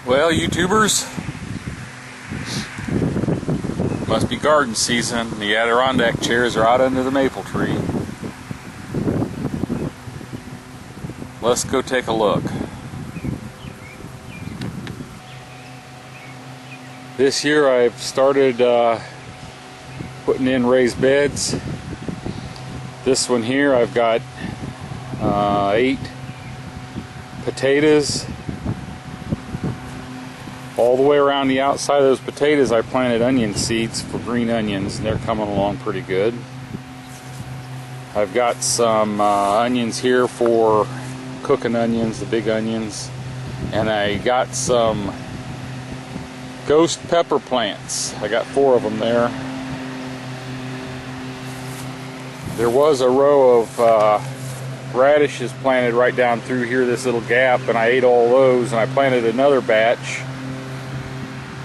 Well, YouTubers, must be garden season. The Adirondack chairs are out under the maple tree. Let's go take a look. This year I've started putting in raised beds. This one here I've got 8 potatoes. All the way around the outside of those potatoes I planted onion seeds for green onions, and they're coming along pretty good. I've got some onions here for cooking onions, the big onions, and I got some ghost pepper plants. I got 4 of them there. There was a row of radishes planted right down through here, this little gap, and I ate all those, and I planted another batch.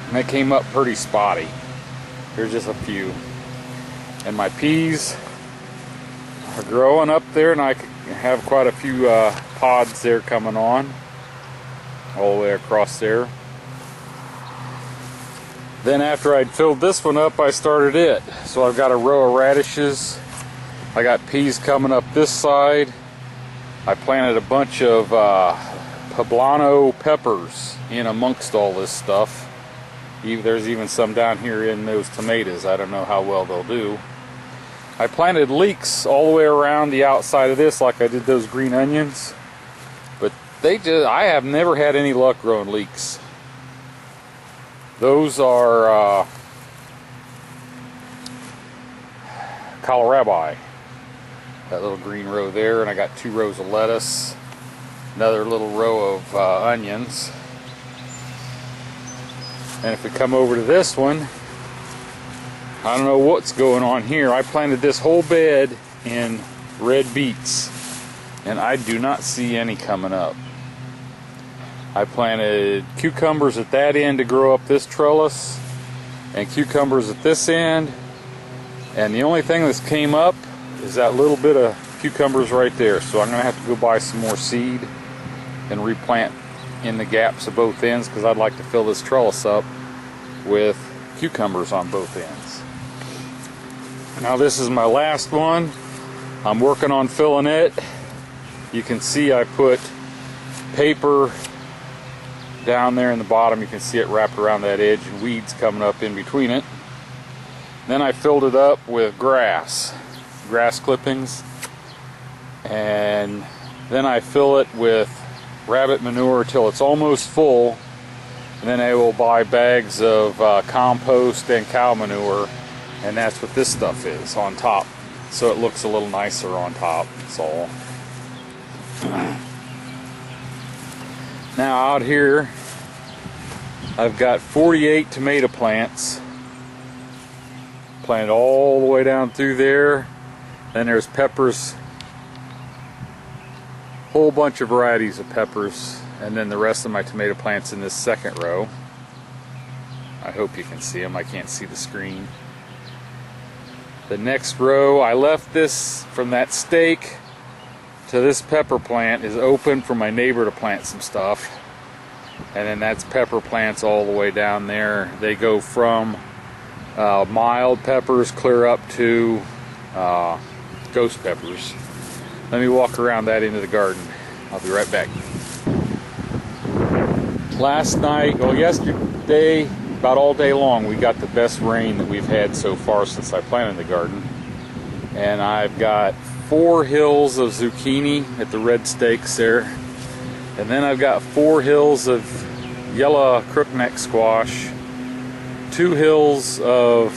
And they came up pretty spotty. There's just a few. And my peas are growing up there, and I have quite a few pods there coming on all the way across there. Then after I'd filled this one up, I started it. So I've got a row of radishes. I got peas coming up this side. I planted a bunch of poblano peppers in amongst all this stuff. There's even some down here in those tomatoes. I don't know how well they'll do. I planted leeks all the way around the outside of this like I did those green onions. But I have never had any luck growing leeks. Those are kohlrabi. That little green row there, and I got 2 rows of lettuce. Another little row of onions. And if we come over to this one, I don't know what's going on here. I planted this whole bed in red beets, and I do not see any coming up. I planted cucumbers at that end to grow up this trellis, and cucumbers at this end, and the only thing that's came up is that little bit of cucumbers right there. So I'm going to have to go buy some more seed and replant in the gaps of both ends, because I'd like to fill this trellis up with cucumbers on both ends. Now this is my last one. I'm working on filling it. You can see I put paper down there in the bottom. You can see it wrapped around that edge and weeds coming up in between it. Then I filled it up with grass clippings, and then I fill it with rabbit manure till it's almost full, and then I will buy bags of compost and cow manure, and that's what this stuff is on top, so it looks a little nicer on top. That's all. Now out here I've got 48 tomato plants planted all the way down through there. Then there's peppers, whole bunch of varieties of peppers, and then the rest of my tomato plants in this second row. I hope you can see them. I can't see the screen. The next row, I left this from that stake to this pepper plant is open for my neighbor to plant some stuff, and then that's pepper plants all the way down there. They go from mild peppers clear up to ghost peppers. Let me walk around that into the garden. I'll be right back. Last night, well, yesterday, about all day long, we got the best rain that we've had so far since I planted the garden. And I've got 4 hills of zucchini at the red stakes there. And then I've got 4 hills of yellow crookneck squash, 2 hills of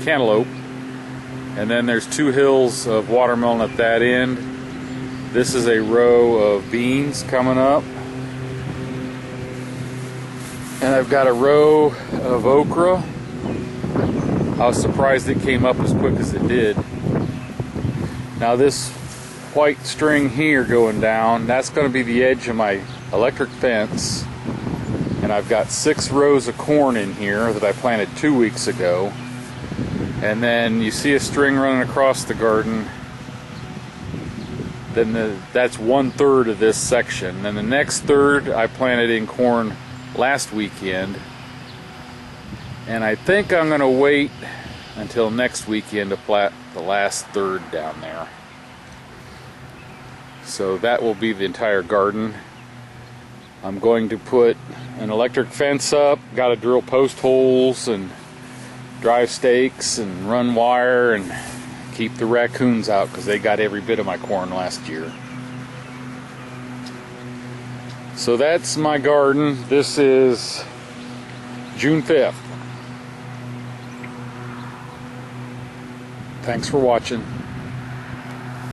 cantaloupe, and then there's 2 hills of watermelon at that end. This is a row of beans coming up, and I've got a row of okra. I was surprised it came up as quick as it did. Now this white string here going down, that's going to be the edge of my electric fence, and I've got 6 rows of corn in here that I planted 2 weeks ago. And then you see a string running across the garden then that's 1/3 of this section. Then the next third I planted in corn last weekend, and I think I'm going to wait until next weekend to plant the last third down there. So that will be the entire garden. I'm going to put an electric fence up, got to drill post holes and drive stakes and run wire and keep the raccoons out because they got every bit of my corn last year. So that's my garden. This is June 5th. Thanks for watching.